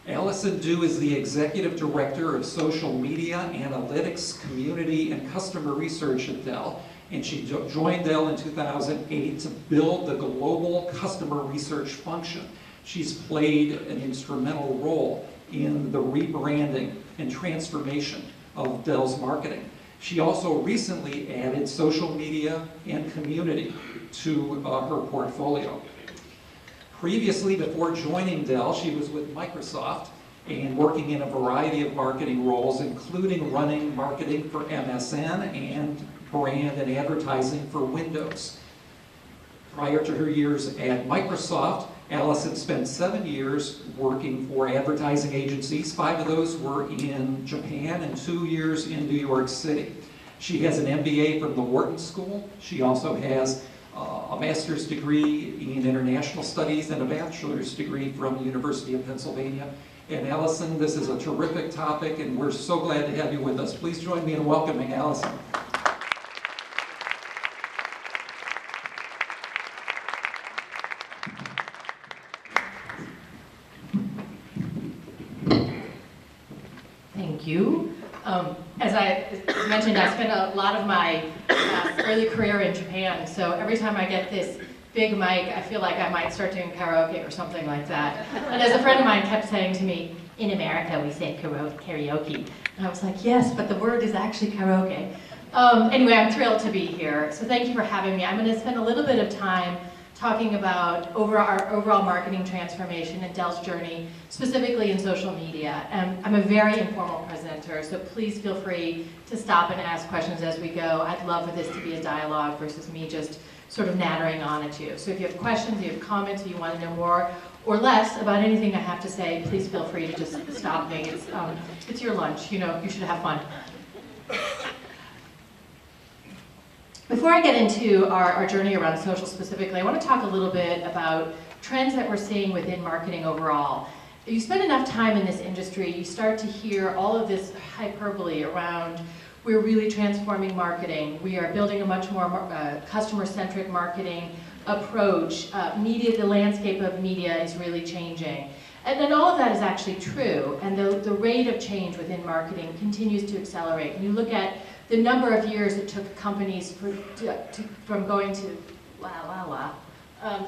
Allison Du is the Executive Director of Social Media, Analytics, Community, and Customer Research at Dell. And she joined Dell in 2008 to build the global customer research function. She's played an instrumental role in the rebranding and transformation of Dell's marketing. She also recently added social media and community to her portfolio. Previously, before joining Dell, she was with Microsoft and working in a variety of marketing roles, including running marketing for MSN and brand and advertising for Windows. Prior to her years at Microsoft, Allison spent 7 years working for advertising agencies. 5 of those were in Japan and 2 years in New York City. She has an MBA from the Wharton School. She also has a master's degree in international studies and a bachelor's degree from the University of Pennsylvania. And Allison, this is a terrific topic, and we're so glad to have you with us. Please join me in welcoming Allison. Thank you. As I mentioned, I spent a lot of my early career in Japan, so every time I get this big mic, I feel like I might start doing karaoke or something like that. And as a friend of mine kept saying to me, in America we say karaoke. And I was like, yes, but the word is actually karaoke. Anyway, I'm thrilled to be here, so thank you for having me. I'm going to spend a little bit of time talking about our overall marketing transformation and Dell's journey, specifically in social media. I'm a very informal presenter, so please feel free to stop and ask questions as we go. I'd love for this to be a dialogue versus me just sort of nattering on at you. So if you have questions, you have comments, or you want to know more or less about anything I have to say, please feel free to just stop me. It's your lunch, you know, you should have fun. Before I get into our journey around social specifically, I want to talk a little bit about trends that we're seeing within marketing overall. If you spend enough time in this industry, you start to hear all of this hyperbole around we're really transforming marketing, we are building a much more customer-centric marketing approach, the landscape of media is really changing. And then all of that is actually true, and the rate of change within marketing continues to accelerate. When you look at the number of years it took companies from going to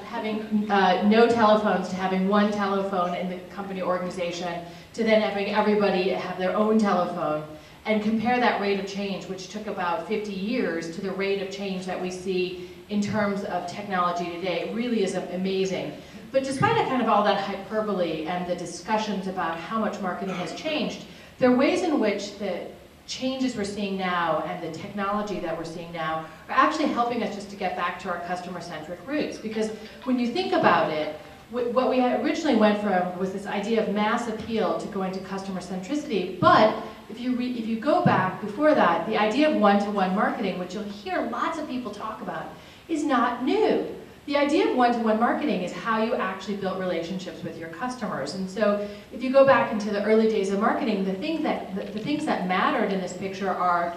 having no telephones to having one telephone in the company organization to then having everybody have their own telephone, and compare that rate of change, which took about 50 years, to the rate of change that we see in terms of technology today. It really is amazing. But despite kind of all that hyperbole and the discussions about how much marketing has changed, there are ways in which the changes we're seeing now and the technology that we're seeing now are actually helping us just to get back to our customer-centric roots. Because when you think about it, what we originally went from was this idea of mass appeal to going to customer centricity, but if you go back before that, the idea of one-to-one marketing, which you'll hear lots of people talk about, is not new. The idea of one-to-one marketing is how you actually build relationships with your customers. And so if you go back into the early days of marketing, the things that mattered in this picture are,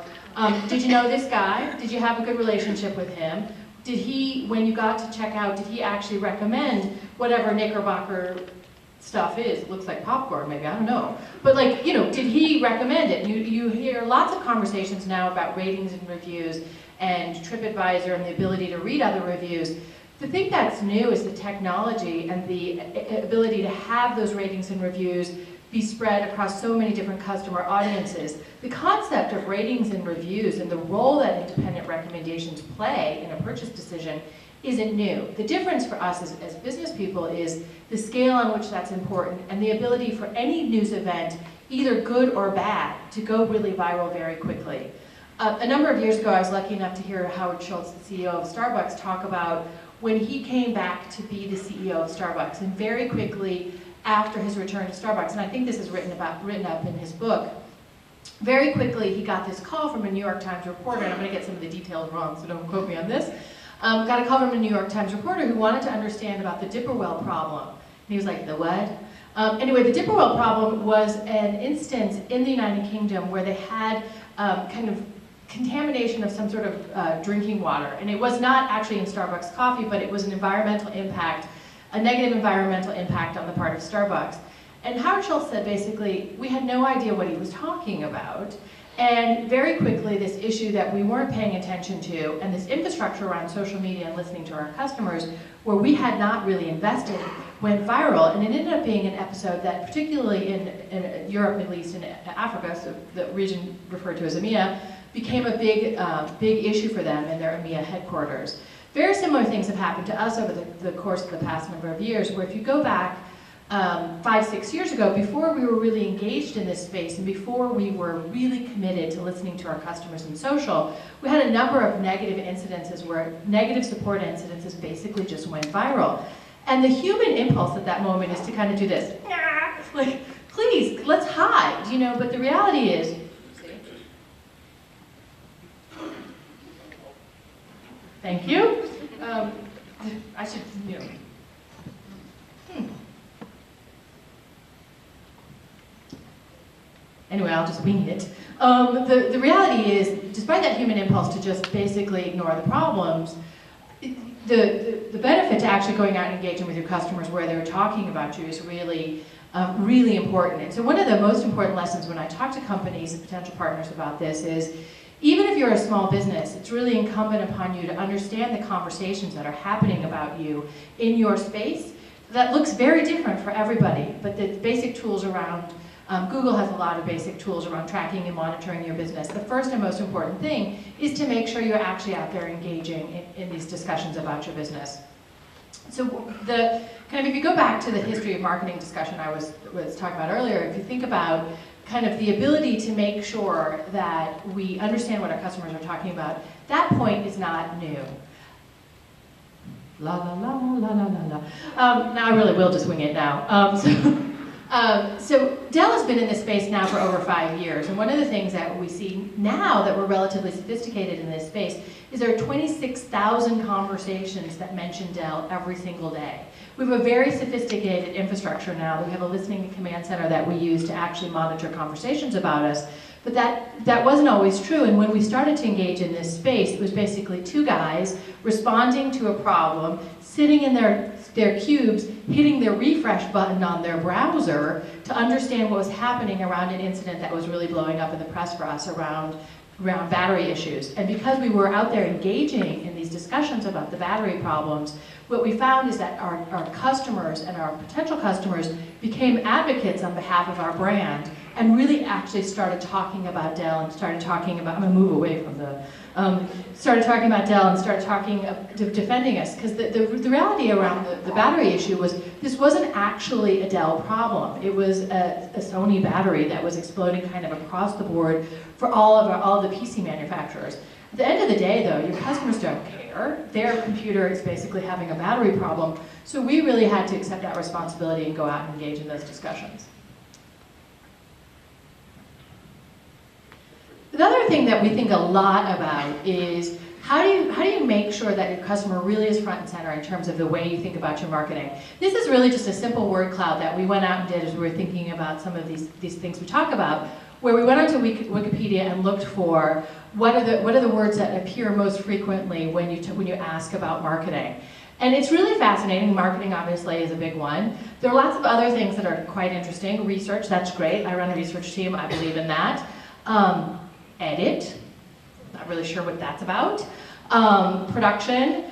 did you know this guy? Did you have a good relationship with him? Did he, when you got to check out, did he actually recommend whatever Knickerbocker stuff is? It looks like popcorn, maybe, I don't know. But like, you know, did he recommend it? You hear lots of conversations now about ratings and reviews and TripAdvisor and the ability to read other reviews. The thing that's new is the technology and the ability to have those ratings and reviews be spread across so many different customer audiences. The concept of ratings and reviews and the role that independent recommendations play in a purchase decision isn't new. The difference for us as business people is the scale on which that's important and the ability for any news event, either good or bad, to go really viral very quickly. A number of years ago, I was lucky enough to hear Howard Schultz, the CEO of Starbucks, talk about when he came back to be the CEO of Starbucks, and very quickly after his return to Starbucks, and I think this is written up in his book, very quickly he got this call from a New York Times reporter, and I'm going to get some of the details wrong, so don't quote me on this. Got a call from a New York Times reporter who wanted to understand about the dipper well problem. And he was like, the what? Anyway, the dipper well problem was an instance in the United Kingdom where they had kind of contamination of some sort of drinking water. And it was not actually in Starbucks coffee, but it was an environmental impact, a negative environmental impact on the part of Starbucks. And Howard Schultz said basically, we had no idea what he was talking about. And very quickly, this issue that we weren't paying attention to, and this infrastructure around social media and listening to our customers, where we had not really invested, went viral. And it ended up being an episode that, particularly in Europe, Middle East, and Africa, so the region referred to as EMEA, became a big issue for them in their EMEA headquarters. Very similar things have happened to us over the course of the past number of years, where if you go back 5, 6 years ago, before we were really engaged in this space and before we were really committed to listening to our customers in social, we had a number of negative incidences where negative support incidences basically just went viral. And the human impulse at that moment is to kind of do this, like, please, let's hide, you know, but the reality is, thank you. I should, you know. Anyway, I'll just wing it. The reality is, despite that human impulse to just basically ignore the problems, the benefit to actually going out and engaging with your customers where they're talking about you is really, really important. And so one of the most important lessons when I talk to companies and potential partners about this is, even if you're a small business, it's really incumbent upon you to understand the conversations that are happening about you in your space. That looks very different for everybody, but the basic tools around Google has a lot of basic tools around tracking and monitoring your business. The first and most important thing is to make sure you're actually out there engaging in these discussions about your business. So if you go back to the history of marketing discussion I was talking about earlier, if you think about kind of the ability to make sure that we understand what our customers are talking about, that point is not new. La la la la la la la. Now I really will just wing it now. So Dell has been in this space now for over 5 years, and one of the things that we see now that we're relatively sophisticated in this space is there are 26,000 conversations that mention Dell every single day. We have a very sophisticated infrastructure now. We have a listening and command center that we use to actually monitor conversations about us, but that wasn't always true, and when we started to engage in this space, it was basically 2 guys responding to a problem, sitting in their cubes, hitting the refresh button on their browser to understand what was happening around an incident that was really blowing up in the press for us around battery issues. And because we were out there engaging in these discussions about the battery problems, what we found is that our customers and our potential customers became advocates on behalf of our brand and really actually started talking about Dell and started talking about, I'm going to move away from the, started talking about Dell and started talking, defending us. Because the reality around the battery issue was this wasn't actually a Dell problem. It was a Sony battery that was exploding kind of across the board for all of the PC manufacturers. At the end of the day, though, your customers don't care. Their computer is basically having a battery problem. So we really had to accept that responsibility and go out and engage in those discussions. Another thing that we think a lot about is how do you make sure that your customer really is front and center in terms of the way you think about your marketing? This is really just a simple word cloud that we went out and did as we were thinking about some of these things we talk about, where we went onto Wikipedia and looked for what are the words that appear most frequently when you ask about marketing. And it's really fascinating. Marketing obviously is a big one. There are lots of other things that are quite interesting. Research, that's great. I run a research team, I believe in that. Edit, not really sure what that's about. Production,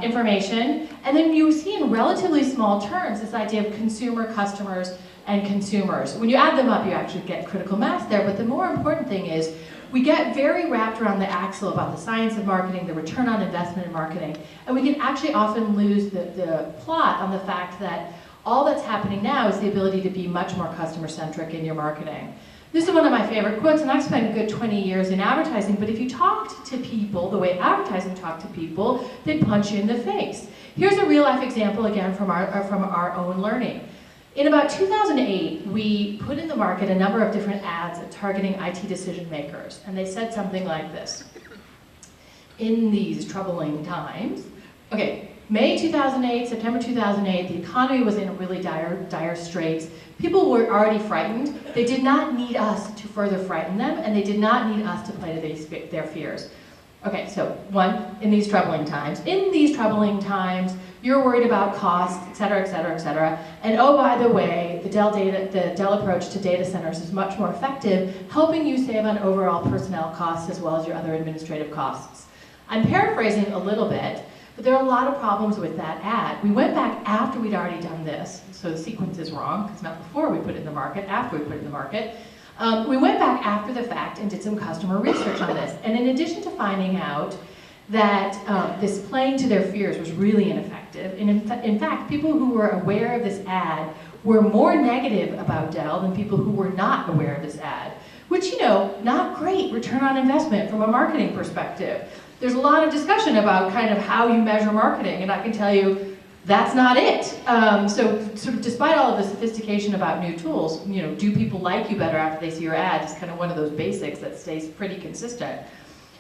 information, and then you see in relatively small terms this idea of consumer, customers, and consumers. When you add them up, you actually get critical mass there, but the more important thing is we get very wrapped around the axle about the science of marketing, the return on investment in marketing, and we can actually often lose the plot on the fact that all that's happening now is the ability to be much more customer-centric in your marketing. This is one of my favorite quotes, and I've spent a good 20 years in advertising, but if you talked to people the way advertising talked to people, they'd punch you in the face. Here's a real-life example, again, from our own learning. In about 2008, we put in the market a number of different ads targeting IT decision makers, and they said something like this. In these troubling times, okay, May 2008, September 2008, the economy was in really dire straits. People were already frightened. They did not need us to further frighten them, and they did not need us to play to their fears. Okay, so one, in these troubling times. In these troubling times, you're worried about costs, et cetera, et cetera, et cetera. And oh, by the way, the Dell approach to data centers is much more effective, helping you save on overall personnel costs as well as your other administrative costs. I'm paraphrasing a little bit, but there are a lot of problems with that ad. We went back after we'd already done this, so the sequence is wrong, because not before we put it in the market, after we put it in the market. We went back after the fact and did some customer research on this. And in addition to finding out that this playing to their fears was really ineffective, and in fact, people who were aware of this ad were more negative about Dell than people who were not aware of this ad, which, you know, not great return on investment from a marketing perspective. There's a lot of discussion about kind of how you measure marketing, and I can tell you that's not it. So sort of despite all of the sophistication about new tools, you know, do people like you better after they see your ad? It's kind of one of those basics that stays pretty consistent.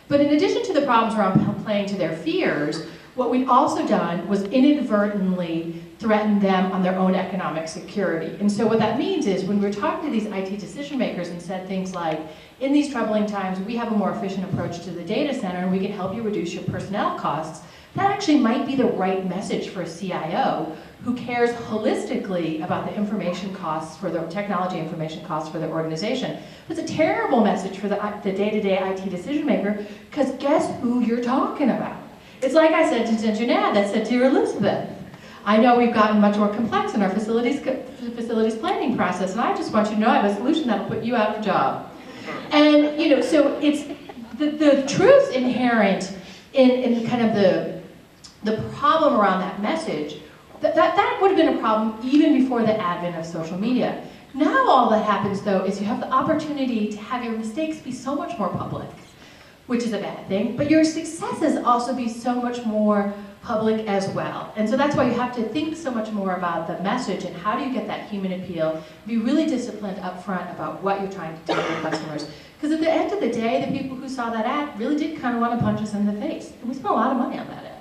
But in addition to the problems around playing to their fears, what we'd also done was inadvertently threaten them on their own economic security. And so what that means is when we're talking to these IT decision makers and said things like, in these troubling times, we have a more efficient approach to the data center and we can help you reduce your personnel costs, that actually might be the right message for a CIO who cares holistically about the information costs for the technology information costs for their organization. It's a terrible message for the day-to-day IT decision maker, because guess who you're talking about? It's like I said to send you an ad that said, "Dear Elizabeth, I know we've gotten much more complex in our facilities planning process, and I just want you to know I have a solution that'll put you out of a job." And you know, so it's the truth inherent in kind of the problem around that message. That would have been a problem even before the advent of social media. Now all that happens though is you have the opportunity to have your mistakes be so much more public, which is a bad thing, but your successes also be so much more public as well. And so that's why you have to think so much more about the message and how do you get that human appeal, be really disciplined up front about what you're trying to tell your customers. Because at the end of the day, the people who saw that ad really did kind of want to punch us in the face. And we spent a lot of money on that ad.